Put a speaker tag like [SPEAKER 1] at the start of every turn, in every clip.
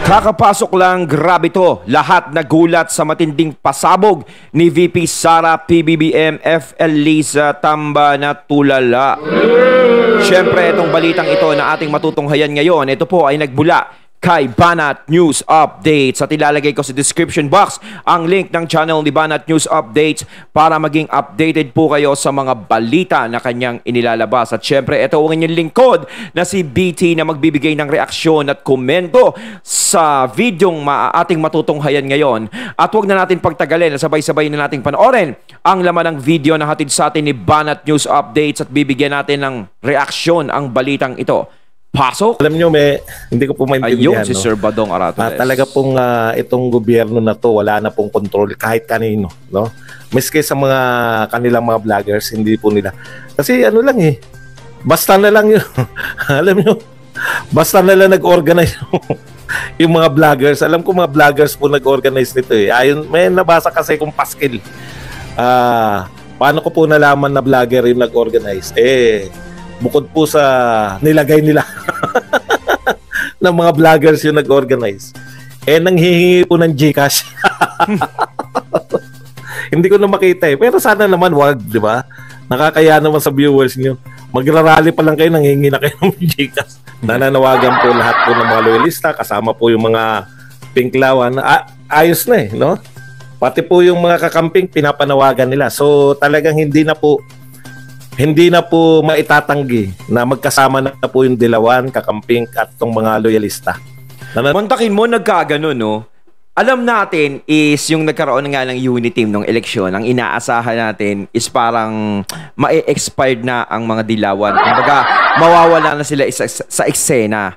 [SPEAKER 1] Kakapasok lang, grabe to. Lahat nagulat sa matinding pasabog ni VP Sara PBBM FL Liza Tamba na tulala. Siyempre, itong balitang ito na ating matutunghayan ngayon, ito po ay nagbula kay Banat News Updates. At ilalagay ko sa description box ang link ng channel ni Banat News Updates para maging updated po kayo sa mga balita na kanyang inilalabas. At syempre, ito ang inyong lingkod na si BT na magbibigay ng reaksyon at komento sa videong ating matutunghayan ngayon. At huwag na natin pagtagalin, sabay-sabay na nating panoorin ang laman ng video na hatid sa atin ni Banat News Updates at bibigyan natin ng reaksyon ang balitang ito. Pasok.
[SPEAKER 2] Alam nyo, hindi ko po maintindihan.
[SPEAKER 1] Ayun, si Sir Badong Aratoles.
[SPEAKER 2] Talaga pong itong gobyerno na to, wala na pong control kahit kanino. No? Miski sa mga kanilang mga vloggers, hindi po nila. Kasi ano lang basta na lang yun. Alam nyo, basta na lang nag-organize yung mga vloggers. Alam ko mga vloggers po nag-organize nito Ayun, may nabasa kasi kung paskil. Paano ko po nalaman na vlogger yung nag-organize? Bukod po sa nilagay nila ng mga vloggers yung nag-organize, nanghihingi po ng GCash. Hindi ko na makita pero sana naman wag, di ba? Nakakaya naman sa viewers niyo. Magrarally pa lang kayo, nanghihingi na kayo ng GCash. Nananawagan po lahat po ng mga loyalista, kasama po yung mga pinklawan. Ayos na no? Pati po yung mga kakamping, pinapanawagan nila. So talagang hindi na po maitatanggi na magkasama na po yung Dilawan, Kakamping at tong mga loyalista.
[SPEAKER 1] Mantakin mo, nagkagano, no? Alam natin is yung nagkaroon nga ng unity team ng eleksyon, ang inaasahan natin is parang ma-expired na ang mga Dilawan. Kumbaga, mawawala na sila sa eksena.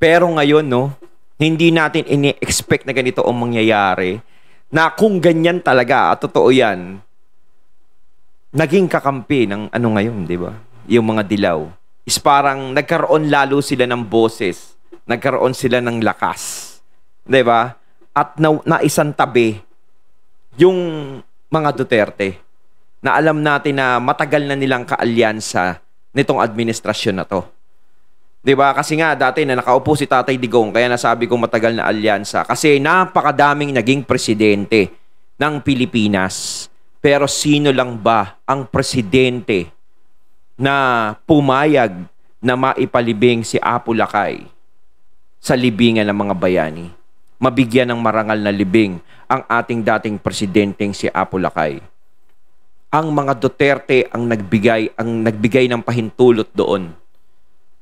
[SPEAKER 1] Pero ngayon, no, hindi natin ini-expect na ganito ang mangyayari. Na kung ganyan talaga, at totoo yan, naging kakampi ng ano ngayon, di ba? Yung mga dilaw. Is parang nagkaroon lalo sila ng boses. Nagkaroon sila ng lakas. Di ba? At naisang tabi yung mga Duterte na alam natin na matagal na nilang kaalyansa nitong administrasyon na to. Di ba? Kasi nga dati na nakaupo si Tatay Digong, kaya nasabi kong matagal na alyansa. Kasi napakadaming naging presidente ng Pilipinas. Pero sino lang ba ang presidente na pumayag na maipalibing si Apo Lakay sa libingan ng mga bayani? Mabigyan ng marangal na libing ang ating dating presidenteng si Apo Lakay. Ang mga Duterte ang nagbigay ng pahintulot doon.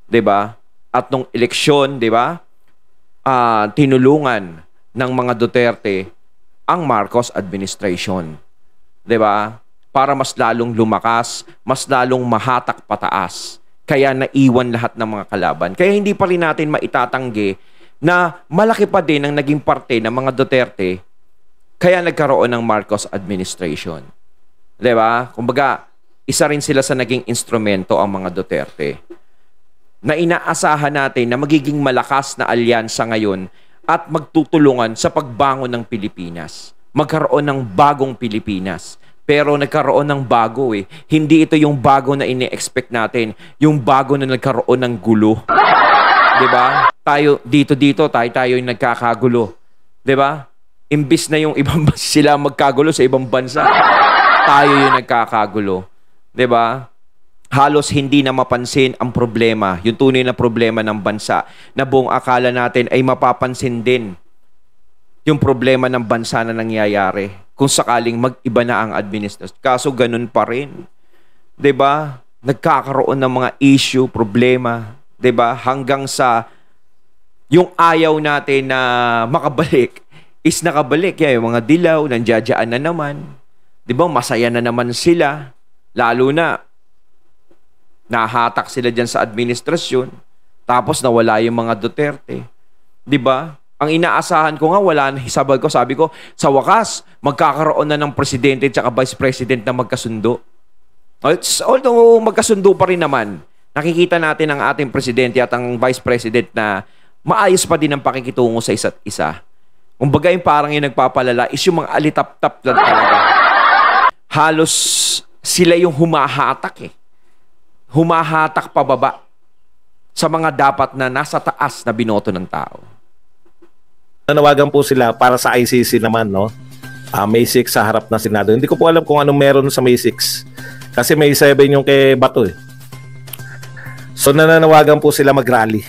[SPEAKER 1] 'Di ba? At nung eleksyon, 'di ba? Tinulungan ng mga Duterte ang Marcos administration. 'Di ba? Para mas lalong lumakas, mas lalong mahatak pataas. Kaya naiwan lahat ng mga kalaban. Kaya hindi pa rin natin maitatanggi na malaki pa din ang naging parte ng mga Duterte kaya nagkaroon ng Marcos administration. 'Di ba? Kumbaga, isa rin sila sa naging instrumento ang mga Duterte. Na inaasahan natin na magiging malakas na alyansa ngayon at magtutulungan sa pagbangon ng Pilipinas. Magkaroon ng bagong Pilipinas. Pero nagkaroon ng bago Hindi ito yung bago na ini-expect natin. Yung bago na nagkaroon ng gulo. 'Di ba? Tayo tayo yung nagkakagulo. 'Di ba? Imbis na yung ibang sila magkagulo sa ibang bansa, tayo yung nagkakagulo. 'Di ba? Halos hindi na mapansin ang problema, yung tunay na problema ng bansa na buong akala natin ay mapapansin din yung problema ng bansa na nangyayari kung sakaling mag-iba na ang administrasyon. Kaso ganun pa rin. 'Di ba? Nagkakaroon ng mga issue, problema, 'di ba? Hanggang sa yung ayaw natin na makabalik is nakabalik. Yung mga dilaw, nandiyadyaan na naman. 'Di ba? Masaya na naman sila. Lalo na nahatak sila diyan sa administrasyon. Tapos nawala yung mga Duterte. 'Di ba? Ang inaasahan ko nga, wala na. Sabi ko, sa wakas, magkakaroon na ng presidente at vice president na magkasundo. Although magkasundo pa rin naman, nakikita natin ang ating presidente at ang vice president na maayos pa din ang pakikitungo sa isa't isa. Kumbaga yung parang yung nagpapalala is yung mga alitap-tap lang talaga. Halos sila yung humahatak Humahatak pababa sa mga dapat na nasa taas na binoto ng tao.
[SPEAKER 2] Nanawagan po sila para sa ICC naman, no? May 6 sa harap ng Senado. Hindi ko po alam kung anong meron sa May 6. Kasi May 7 yung kay Bato eh. So nananawagan po sila mag-rally.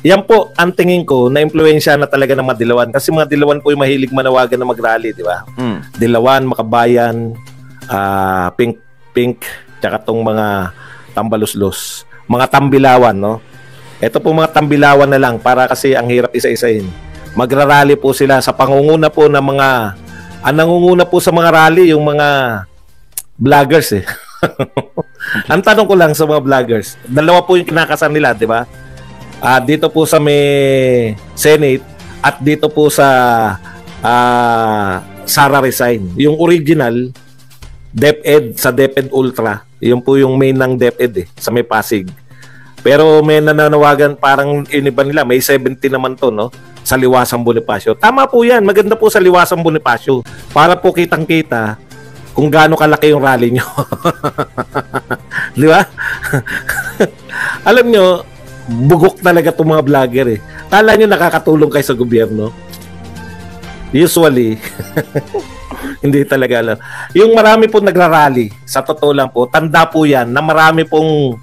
[SPEAKER 2] Yan po ang tingin ko na impluwensya na talaga ng mga Dilawan. Kasi mga Dilawan po yung mahilig manawagan na mag-rally, di ba? Dilawan, Makabayan, Pink, tsaka tong mga Tambaluslos. Mga Tambilawan, no? Ito po mga Tambilawan na lang para kasi ang hirap isa-isahin. Magrarally po sila sa pangunguna po ng mga nangunguna po sa mga rally yung mga vloggers eh. Ang tanong ko lang sa mga vloggers, dalawa po yung kinakasan nila, di ba? Dito po sa may Senate at dito po sa Sara Resign. Yung original DepEd sa DepEd Ultra, yun po yung main ng DepEd eh, sa may Pasig. Pero may nananawagan parang iniba nila, may 70 naman to, no? Sa Liwasang Bonifacio. Tama po yan, maganda po sa Liwasang Bonifacio para po kitang-kita kung gaano kalaki yung rally nyo. Di ba? Alam nyo, bugok talaga itong mga vlogger eh. Kala nyo nakakatulong kayo sa gobyerno? Usually, hindi talaga alam. Yung marami po nagrarally, sa totoo lang po, tanda po yan na marami pong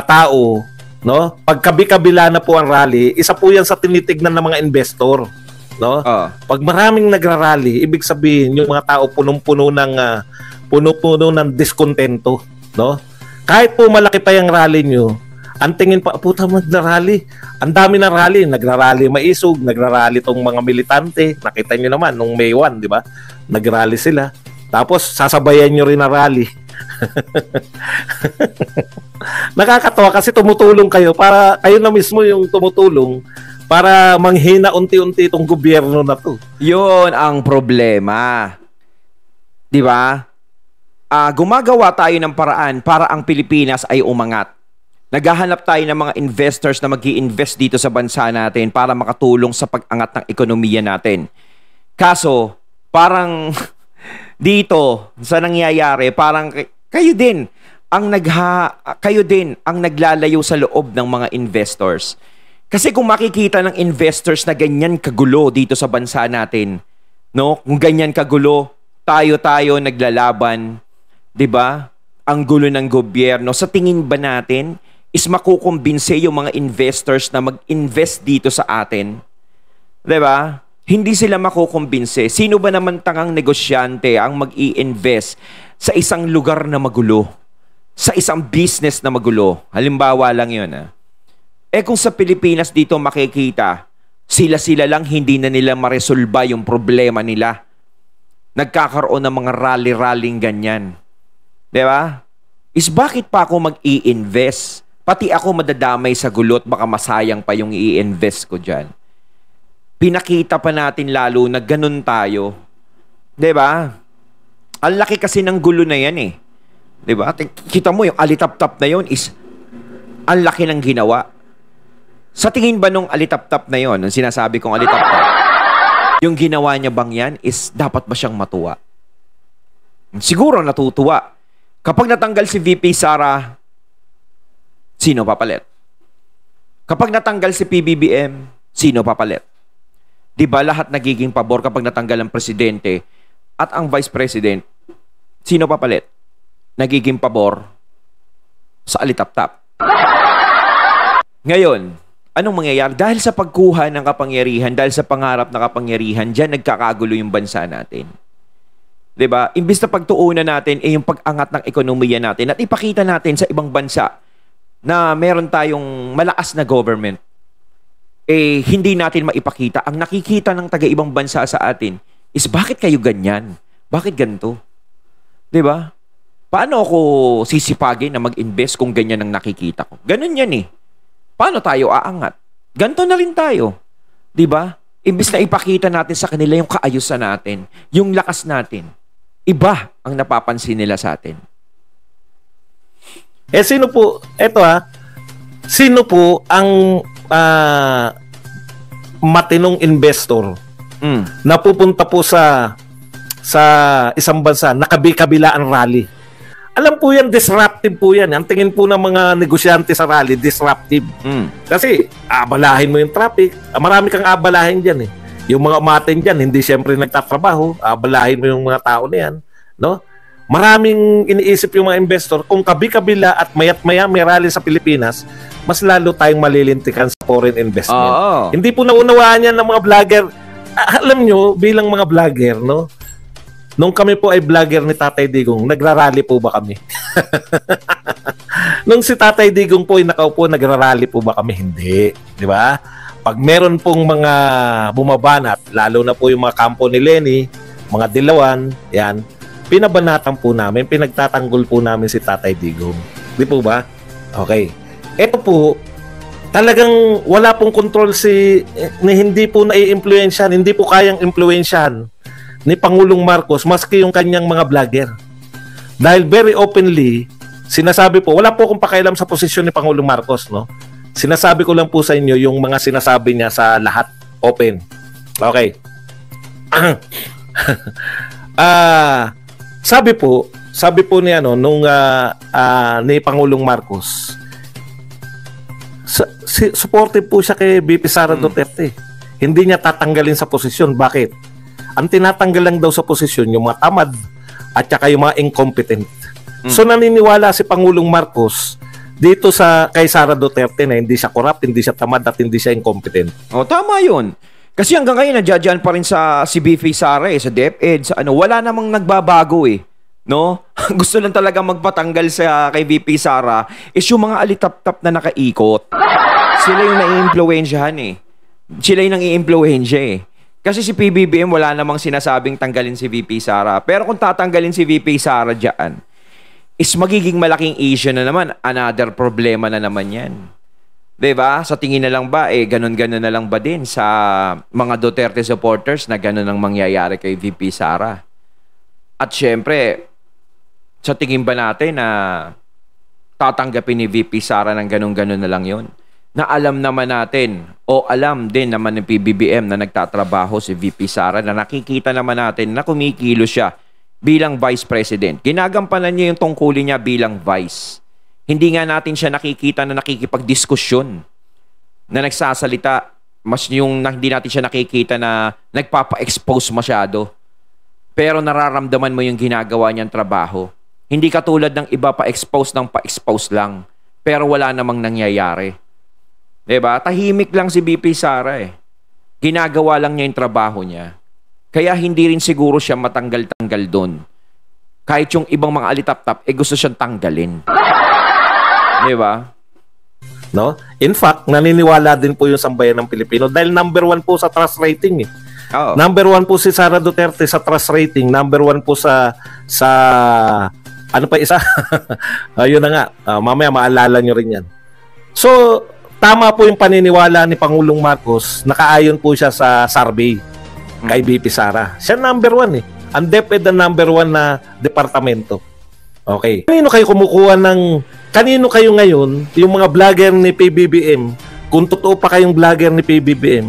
[SPEAKER 2] tao, no? Pagkabi-kabila na po ang rally, isa po yan sa tinitignan ng mga investor, no? Pag maraming nagrarally, ibig sabihin yung mga tao punong-puno ng diskontento, no? Kahit po malaki pa yung rally nyo, ang tingin pa, puta magrarally. Ang dami ng rally, nagrarally Maisog, nagrarally tong mga militante. Nakita nyo naman nung May 1, di ba? Nagrally sila. Tapos sasabayan nyo rin na rally. Nakakatawa kasi tumutulong kayo para kayo na mismo yung tumutulong para manghina unti-unti itong gobyerno na to.
[SPEAKER 1] Yun ang problema. Di ba? Gumagawa tayo ng paraan para ang Pilipinas ay umangat. Naghahanap tayo ng mga investors na mag-i-invest dito sa bansa natin para makatulong sa pag-angat ng ekonomiya natin. Kaso, parang dito sa nangyayari, parang kayo din ang naglalayo sa loob ng mga investors. Kasi kung makikita ng investors na ganyan kagulo dito sa bansa natin, no? Kung ganyan kagulo, tayo naglalaban, 'di ba? Ang gulo ng gobyerno, sa tingin ba natin is makukumbinse yung mga investors na mag-invest dito sa atin? 'Di ba? Hindi sila makukumbinse. Sino ba naman tangang negosyante ang mag-i-invest sa isang lugar na magulo? Sa isang business na magulo? Halimbawa lang yun. Kung sa Pilipinas dito makikita, sila lang hindi na nila maresolba yung problema nila. Nagkakaroon ng mga rally-rallying ganyan. Diba? Is bakit pa ako mag-i-invest? Pati ako madadamay sa gulot, baka masayang pa yung i-invest ko dyan. Pinakita pa natin lalo na ganun tayo. Diba? Ang laki kasi ng gulo na yan eh. Diba? Kita mo yung alitap-tap na yon is ang laki ng ginawa. Sa tingin ba nung alitap-tap na yon, nung sinasabi kong alitap-tap, yung ginawa niya bang yan is dapat ba siyang matuwa? Siguro natutuwa. Kapag natanggal si VP Sara, sino papalit? Kapag natanggal si PBBM, sino papalit? Diba lahat nagiging pabor kapag natanggal ang presidente at ang vice president, sino papalit? Nagiging pabor sa alitap-tap. Ngayon, anong mangyayari? Dahil sa pagkuha ng kapangyarihan, dahil sa pangarap na kapangyarihan, dyan nagkakagulo yung bansa natin. Diba? Imbis na pagtuunan natin yung pag-angat ng ekonomiya natin at ipakita natin sa ibang bansa na meron tayong malakas na government, hindi natin maipakita. Ang nakikita ng taga-ibang bansa sa atin is bakit kayo ganyan? Bakit ganito? Diba? Paano ako sisipagin na mag-invest kung ganyan ang nakikita ko? Ganun yan eh. Paano tayo aangat? Ganto na rin tayo. Diba? Imbis na ipakita natin sa kanila yung kaayusan natin, yung lakas natin, iba ang napapansin nila sa atin.
[SPEAKER 2] Sino po, sino po ang matinong investor na pupunta po sa isang bansa, nakabi-kabila ang rally? Alam po yan, disruptive po yan. Ang tingin po ng mga negosyante sa rally, disruptive. Kasi abalahin mo yung traffic. Marami kang abalahin dyan eh. Yung mga umaten dyan, hindi siyempre nagtatrabaho. Abalahin mo yung mga tao na yan. No? Maraming iniisip yung mga investor. Kung kabi-kabila at mayat-maya may rally sa Pilipinas, mas lalo tayong malilintikan sa foreign investment. Hindi po naunawaan yan ng mga vlogger. Alam nyo, bilang mga vlogger, no? Nung kami po ay vlogger ni Tatay Digong, nagrarally po ba kami? Nung si Tatay Digong po ay nakaupo, nagrarally po ba kami? Hindi. Di ba? Pag meron pong mga bumabanat, lalo na po yung mga kampo ni Lenny, mga dilawan, yan, pinabanatan po namin, pinagtatanggol po namin si Tatay Digong. Di po ba? Okay. Ito po, talagang wala pong control hindi po nai-impluensyahan, hindi po kayang impluensyahan ni Pangulong Marcos maski yung kanyang mga vlogger. Dahil very openly, sinasabi po, wala po akong pakialam sa posisyon ni Pangulong Marcos, no? Sinasabi ko lang po sa inyo yung mga sinasabi niya sa lahat, open. Okay. Sabi po ni ni Pangulong Marcos, supportive po siya kay VP Sara Duterte. Hindi niya tatanggalin sa posisyon. Bakit? Ang tinatanggal lang daw sa posisyon yung mga tamad at saka yung mga incompetent. So naniniwala si Pangulong Marcos dito kay Sara Duterte na hindi siya corrupt, hindi siya tamad at hindi siya incompetent.
[SPEAKER 1] Tama yun. Kasi hanggang ngayon nandiyan pa rin si VP Sara sa DepEd, sa wala namang nagbabago eh. No? Gusto lang talaga magpatanggal kay VP Sara is yung mga alitap-tap na nakaikot. Sila yung nai-impluwensyahan eh. Sila yung nang-i-impluwensya eh. Kasi si PBBM wala namang sinasabing tanggalin si VP Sara. Pero kung tatanggalin si VP Sara dyan, is magiging malaking issue na naman. Another problema na naman yan. Diba? Sa tingin na lang ba, ganun-ganun na lang ba din sa mga Duterte supporters na ganun ang mangyayari kay VP Sara? At syempre, sa tingin ba natin na tatanggapin ni VP Sara ng ganun-ganun na lang yon? Na alam naman natin o alam din naman ng PBBM na nagtatrabaho si VP Sara, na nakikita naman natin na kumikilo siya bilang Vice President. Ginagampanan niya yung tungkulin niya bilang Vice. Hindi nga natin siya nakikita na nakikipagdiskusyon, na nagsasalita, mas yung hindi natin siya nakikita na nagpapa-expose masyado. Pero nararamdaman mo yung ginagawa niyang trabaho. Hindi katulad ng iba pa-expose ng pa-expose lang, pero wala namang nangyayari. Diba? Tahimik lang si VP Sara eh. Ginagawa lang niya yung trabaho niya. Kaya hindi rin siguro siya matanggal-tanggal doon. Kahit yung ibang mga alitap-tap, gusto siyang tanggalin. Diba?
[SPEAKER 2] No? In fact, naniniwala din po yung sambayan ng Pilipino dahil number 1 po sa trust rating eh. Number 1 po si Sara Duterte sa trust rating. Number 1 po sa ano pa isa? Ayun na nga. Mamaya maalala nyo rin yan. So, tama po yung paniniwala ni Pangulong Marcos. Nakaayon po siya sa survey kay VP Sara. Siya number 1 eh. Ang DepEd ang number 1 na departamento. Okay. Kanino kayo ngayon, yung mga vlogger ni PBBM, kung totoo pa kayong vlogger ni PBBM,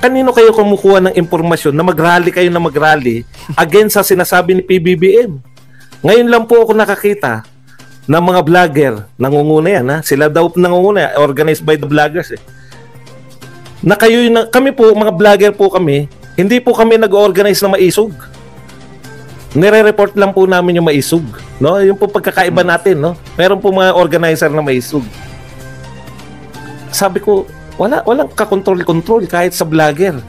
[SPEAKER 2] kanino kayo kumukuha ng impormasyon na mag-rally against sa sinasabi ni PBBM? Ngayon lang po ako nakakita ng mga vlogger, nangunguna yan ha? Sila daw nangunguna, organized by the vloggers eh. Kami po, mga vlogger po kami, hindi po kami nag-organize na maisog. Nire-report lang po namin yung maisog. No? Yung po pagkakaiba natin. No? Meron po mga organizer na maisog. Sabi ko, walang kakontrol-control kahit sa vlogger.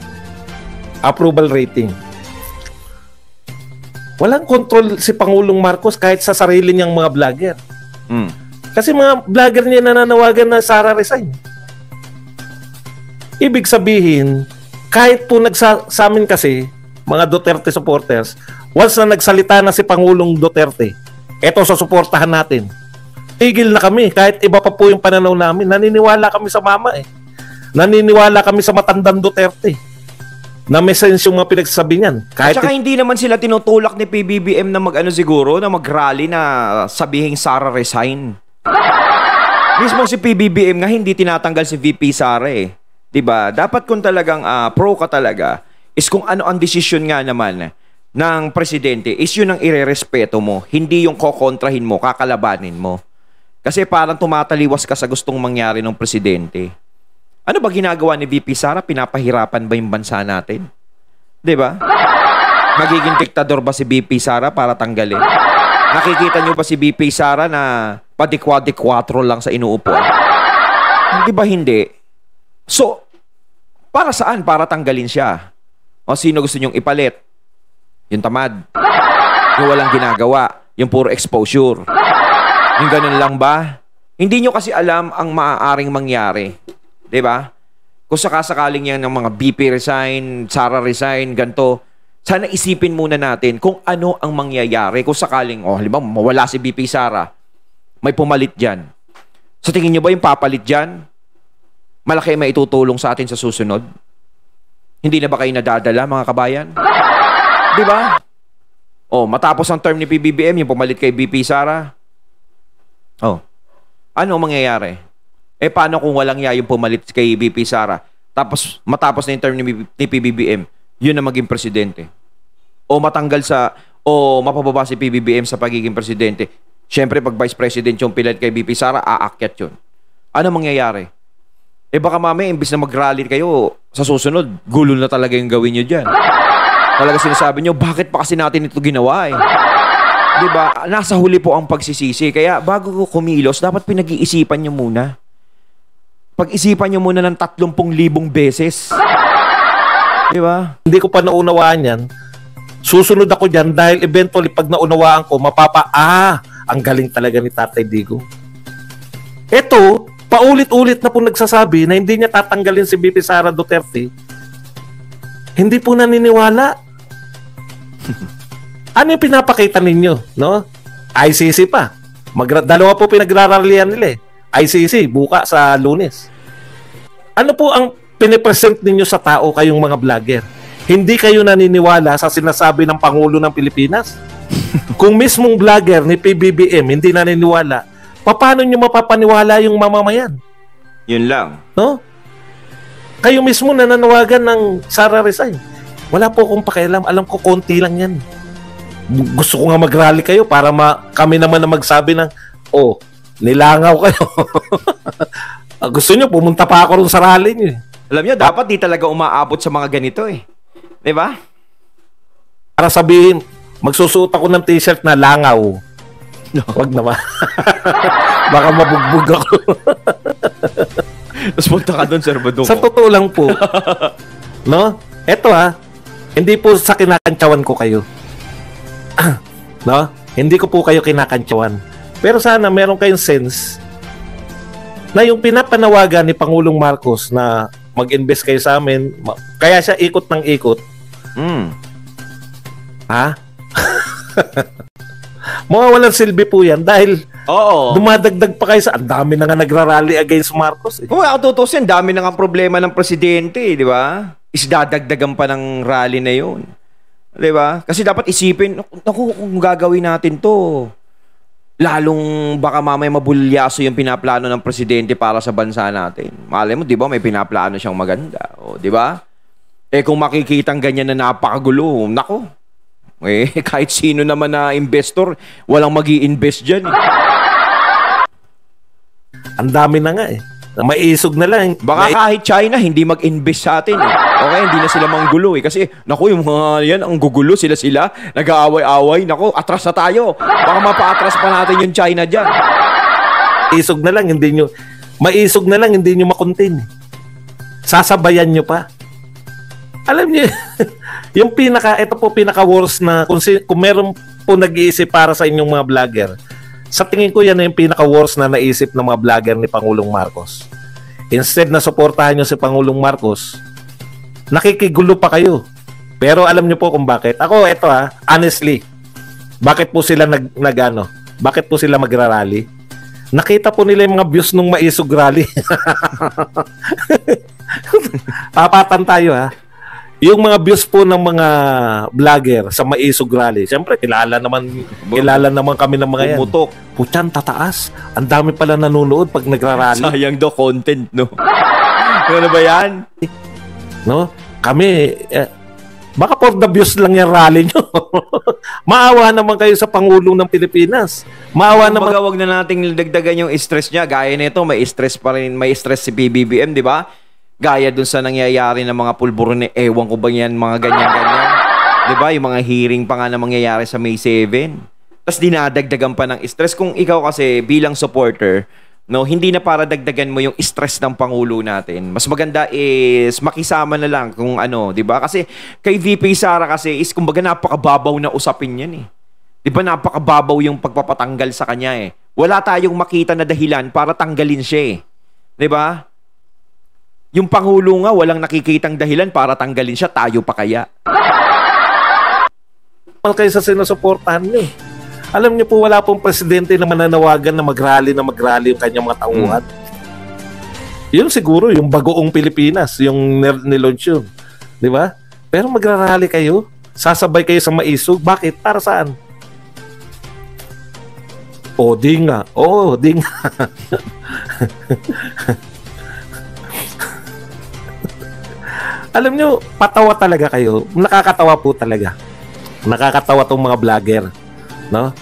[SPEAKER 2] Approval rating. Walang control si Pangulong Marcos kahit sa sarili niyang mga vlogger. Kasi mga vlogger niya nananawagan na Sara resign. Ibig sabihin, kahit po sa amin kasi, mga Duterte supporters, once na nagsalita na si Pangulong Duterte, eto sa suportahan natin. Tigil na kami, kahit iba pa po yung pananaw namin. Naniniwala kami sa mama eh. Naniniwala kami sa matandang Duterte. Na may sense yung mga pinagsasabi niyan.
[SPEAKER 1] At saka hindi naman sila tinutulak ni PBBM na na mag-rally na sabihing Sara resign. Mismo si PBBM nga hindi tinatanggal si VP Sara eh. Diba? Dapat kung talagang pro ka talaga, is kung ano ang desisyon nga naman ng presidente, is yun ang irerespeto mo. Hindi yung kokontrahin mo, kakalabanin mo. Kasi parang tumataliwas ka sa gustong mangyari ng presidente. Ano ba ginagawa ni VP Sara? Pinapahirapan ba yung bansa natin? 'Di ba? Magiging diktador ba si VP Sara para tanggalin? Nakikita niyo ba si VP Sara na padikwa-dikwatro lang sa inuupuan? Hindi ba hindi? So, para saan? Para tanggalin siya. O sino gusto niyong ipalit? Yung tamad. Yung walang ginagawa. Yung puro exposure. Yung ganun lang ba? Hindi niyo kasi alam ang maaaring mangyari. 'Di ba? Kung sakasakaling yan ng mga BP resign, Sara resign, ganito, sana isipin muna natin kung ano ang mangyayari kung sakaling, halimbawa, mawala si BP Sara, may pumalit dyan. Sa tingin nyo ba yung papalit dyan, malaki may itutulong sa atin sa susunod? Hindi na ba kayo nadadala, mga kabayan? Di ba? Matapos ang term ni PBBM, yung pumalit kay BP Sara, ano ang mangyayari? Paano kung walang yung pumalit kay BP Sara? Tapos, matapos na yung term ni PBBM, yun na maging presidente. O matanggal mapababa si PBBM sa pagiging presidente. Siyempre, pag vice president yung pilat kay BP Sara, aakyat yun. Ano mangyayari? Baka mamaya, imbis na mag-rally kayo, sa susunod, gulo na talaga yung gawin nyo dyan. Talaga sinasabi nyo, bakit pa kasi natin ito ginawa Diba? Nasa huli po ang pagsisisi. Kaya bago ko kumilos, dapat pinag-iisipan nyo muna. Pag-isipan nyo muna ng 30,000 beses. Diba?
[SPEAKER 2] Hindi ko pa naunawaan yan. Susunod ako dyan dahil eventually pag naunawaan ko, ang galing talaga ni Tatay Digo. Ito, paulit-ulit na po nagsasabi na hindi niya tatanggalin si BP Sara Duterte. Hindi po naniniwala. Ano yung pinapakita ninyo? No? ICC pa. Dalawa po pinagraralian nila ICC, buka sa Lunes. Ano po ang pinipresent ninyo sa tao kayong mga vlogger? Hindi kayo naniniwala sa sinasabi ng Pangulo ng Pilipinas? Kung mismong vlogger ni PBBM hindi naniniwala, paano nyo mapapaniwala yung mamamayan?
[SPEAKER 1] Yun lang.
[SPEAKER 2] No? Kayo mismo nananawagan ng Sara resign. Wala po akong pakialam. Alam ko, konti lang yan. Gusto ko nga mag-rally kayo para kami naman na magsabi ng, nilangaw kayo. Gusto nyo, pumunta pa ako rin sa rally nyo.
[SPEAKER 1] Alam nyo, dapat di talaga umaabot sa mga ganito Diba?
[SPEAKER 2] Para sabihin, magsusuot ako ng t-shirt na langaw. Wag naman. Baka mabugbog ako.
[SPEAKER 1] Tapos punta ka doon, Sir Badong.
[SPEAKER 2] Sa totoo lang po. No? Eto hindi po sa kinakantsawan ko kayo. No? Hindi ko po kayo kinakantsawan. Pero sana meron kayong sense na yung pinapanawagan ni Pangulong Marcos na mag-invest kayo sa amin, kaya siya ikot ng ikot. Mawawalan silbi po yan dahil dumadagdag pa kayo sa ang dami na nga nagrarally against Marcos.
[SPEAKER 1] Kung ako tutusin, dami na nga problema ng presidente, di ba? Isdadagdagan pa ng rally na yun. Di ba? Kasi dapat isipin, kung gagawin natin to, lalong baka mamaya mabulyaso yung pinaplano ng presidente para sa bansa natin. Malay mo, di ba, may pinaplano siyang maganda. Di ba? Kung makikitang ganyan na napakagulo, nako, kahit sino naman na investor, walang magi-invest dyan.
[SPEAKER 2] Ang dami na nga Maiisog na lang.
[SPEAKER 1] Baka kahit China, hindi mag-invest sa atin Okay, hindi na sila manggulo Kasi, naku, yung mga yan, ang gugulo sila, nag-aaway-aaway. Naku, atras na tayo. Baka mapa-atras pa natin yung China dyan.
[SPEAKER 2] Maisog na lang, hindi nyo makontain. Sasabayan nyo pa. Alam nyo, ito po pinaka-worst na, kung meron po nag-iisip para sa inyong mga vlogger, sa tingin ko yan na yung pinaka-worst na naisip ng mga vlogger ni Pangulong Marcos. Instead na suportahan nyo si Pangulong Marcos, nakikigulo pa kayo. Pero alam nyo po kung bakit. Ako, honestly, bakit po sila bakit po sila magrarally? Nakita po nila yung mga views nung maisog rally. Tapatan tayo Yung mga views po ng mga vlogger sa maisog rally, siyempre kilala naman kami ng mga yan.
[SPEAKER 1] Mutok.
[SPEAKER 2] Putyan, tataas. Ang dami pala nanonood pag nagrarally.
[SPEAKER 1] Sayang do content, no? Ano ba yan?
[SPEAKER 2] No? Kami, Baka for the views lang yung rally nyo. Maawa naman kayo sa Pangulong ng Pilipinas. Maawa naman.
[SPEAKER 1] Wag na nating dagdagan yung stress niya. Gaya nito, may stress pa rin, may stress si PBBM, di ba? Gaya dun sa nangyayari ng mga pulburon ni ewan ko ba yan, mga ganyan-ganyan. Di ba? Yung mga hearing pa nga na mangyayari sa May 7. Tapos dinadagdagan pa ng stress. Kung ikaw kasi bilang supporter, no, hindi na para dagdagan mo yung stress ng Pangulo natin. Mas maganda is makisama na lang kung ano, 'di ba? Kasi kay VP Sara kasi is kumbaga napakababaw na usapin 'yan eh. 'Di ba napakababaw yung pagpapatanggal sa kanya eh. Wala tayong makita na dahilan para tanggalin siya eh. 'Di ba? Yung Pangulo nga walang nakikitang dahilan para tanggalin siya, tayo pa kaya.
[SPEAKER 2] Kayo sa sinusuportahan niyo. Alam niyo po, wala pong presidente na mananawagan na mag-rally yung kanyang mga tauhan. Yun siguro, yung bagoong Pilipinas, yung nilaunch yun. Di ba? Pero magra-rally kayo, sasabay kayo sa maisog. Bakit? Para saan? Di nga. Di nga. Alam niyo, patawa talaga kayo. Nakakatawa po talaga. Nakakatawa tong mga vlogger. No?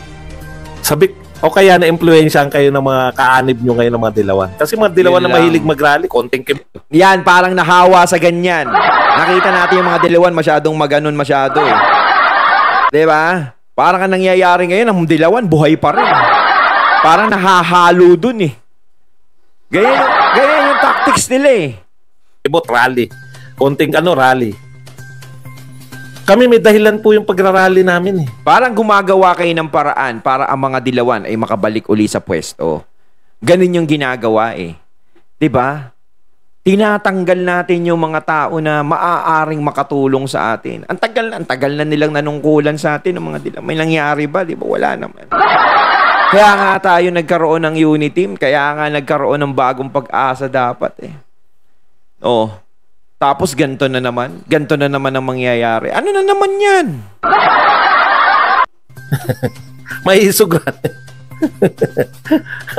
[SPEAKER 2] O kaya na-influensyahan kayo ng mga kaanib nyo ngayon ng mga dilawan. Kasi mga dilawan na mahilig mag-rally, konting
[SPEAKER 1] yan, parang nahawa sa ganyan. Nakita natin yung mga dilawan masyadong maganon masyado eh. Diba? Parang ang nangyayari ngayon, ang dilawan buhay pa rin. Parang nahahalo dun eh. Ganyan yung tactics nila eh.
[SPEAKER 2] Rally. Konting rally. Kami may dahilan po yung pagrarally namin eh.
[SPEAKER 1] Parang gumagawa kayo ng paraan para ang mga dilawan ay makabalik uli sa pwesto. Ganun yung ginagawa eh. 'Di ba? Tinatanggal natin yung mga tao na maaaring makatulong sa atin. Ang tagal na nilang nanungkulan sa atin ng mga dilawan. May nangyari ba? 'Di ba? Wala naman. Kaya nga tayo nagkaroon ng unity team, kaya nga nagkaroon ng bagong pag-asa dapat eh. Tapos ganito na naman ang mangyayari. Ano na naman yan?
[SPEAKER 2] May isugan.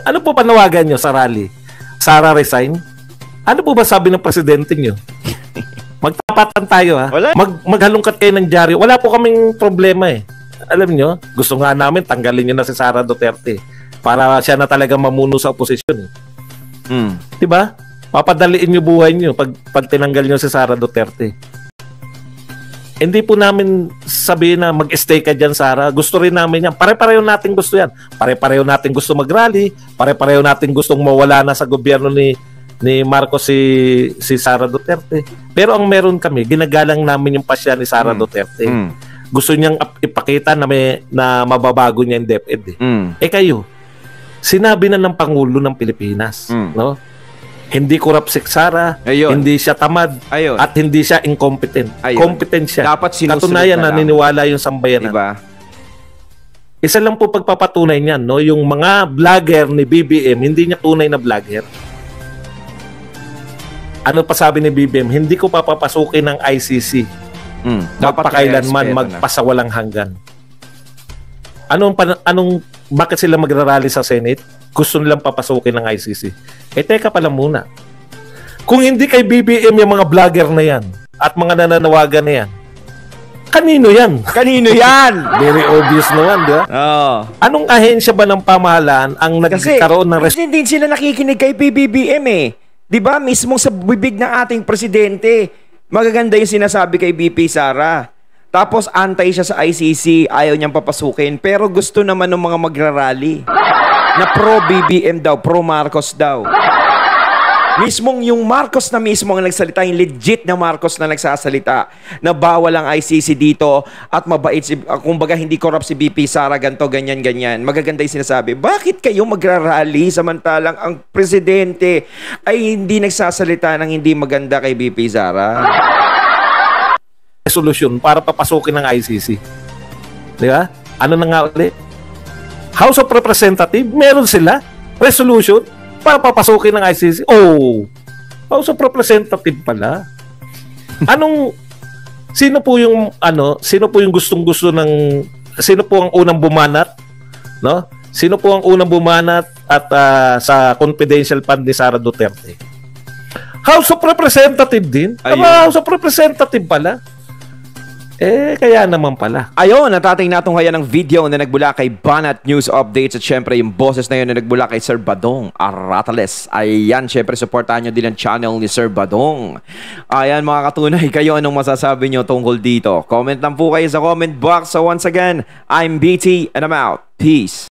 [SPEAKER 2] Ano po panawagan nyo sa rally? Sara resign? Ano po ba sabi ng presidente nyo? Magtapatan tayo ha. Maghalungkat kayo ng dyaryo. Wala po kaming problema eh. Alam nyo, gusto nga namin tanggalin nyo na si Sara Duterte para siya na talaga mamuno sa oposisyon. Diba? Papadaliin nyo buhay nyo pag tinanggal nyo si Sara Duterte. Hindi po namin sabihin na mag-stay ka dyan, Sara. Gusto rin namin yan. Pare-pareho natin gusto yan. Pare-pareho natin gusto mag-rally. Pare-pareho natin gustong mawala na sa gobyerno ni Marcos si Sara Duterte. Pero ang meron kami, ginagalang namin yung pasya ni Sara Duterte. Gusto niyang ipakita na mababago niya yung DepEd. Kayo, sinabi na ng Pangulo ng Pilipinas, no? Hindi corrupt si Sara, hindi siya tamad, at hindi siya incompetent. Competent siya.
[SPEAKER 1] Dapat sinusunod
[SPEAKER 2] katunayan na naniniwala yung sambayanan.
[SPEAKER 1] Diba?
[SPEAKER 2] Isa lang po pagpapatunay niyan, no? Yung mga vlogger ni BBM, hindi niya tunay na vlogger. Ano pa sabi ni BBM? Hindi ko papapasukin ng ICC. Magpakailanman, magpasawalang hanggan. Bakit sila magrarally sa Senate? Gusto nilang papasukin ng ICC. Teka pala muna. Kung hindi kay BBM yung mga vlogger na yan at mga nananawagan na yan, kanino yan?
[SPEAKER 1] Kanino yan?
[SPEAKER 2] Very obvious naman, di ba? Anong ahensya ba ng pamahalaan ang nagkaroon ng
[SPEAKER 1] Kasi hindi sila nakikinig kay BBM eh. Di ba? Mismong sa bibig ng ating presidente, magaganda yung sinasabi kay VP Sara. Tapos antay siya sa ICC, ayaw niyang papasukin. Pero gusto naman ng mga magrarally na pro-BBM daw, pro-Marcos daw. Mismong yung Marcos na mismo ang nagsalita, yung legit na Marcos na nagsasalita, na bawal ang ICC dito at mabait, kumbaga hindi corrupt si VP Sara, ganto, ganyan, ganyan. Magaganda yung sinasabi. Bakit kayo magrarally samantalang ang presidente ay hindi nagsasalita ng hindi maganda kay VP Sara?
[SPEAKER 2] Resolution para papasukin ng ICC. Di ba? Ano na nga ulit? House of Representatives, meron sila resolution para papasukin ng ICC. House of Representatives pala. Sino po yung gustong-gusto sino po ang unang bumanat, no? Sino po ang unang bumanat at sa confidential fund ni Sara Duterte? House of Representatives din. House of Representatives pala. Kaya naman pala.
[SPEAKER 1] Ayun, natating natunghayan ng video na nagbula kay Banat News Updates at syempre yung boses na yun na nagbula kay Sir Badong Aratales. Ayan, syempre supportahan nyo din ang channel ni Sir Badong. Ayan mga katunay, kayo anong masasabi nyo tungkol dito? Comment lang po kayo sa comment box. So once again, I'm BT and I'm out. Peace.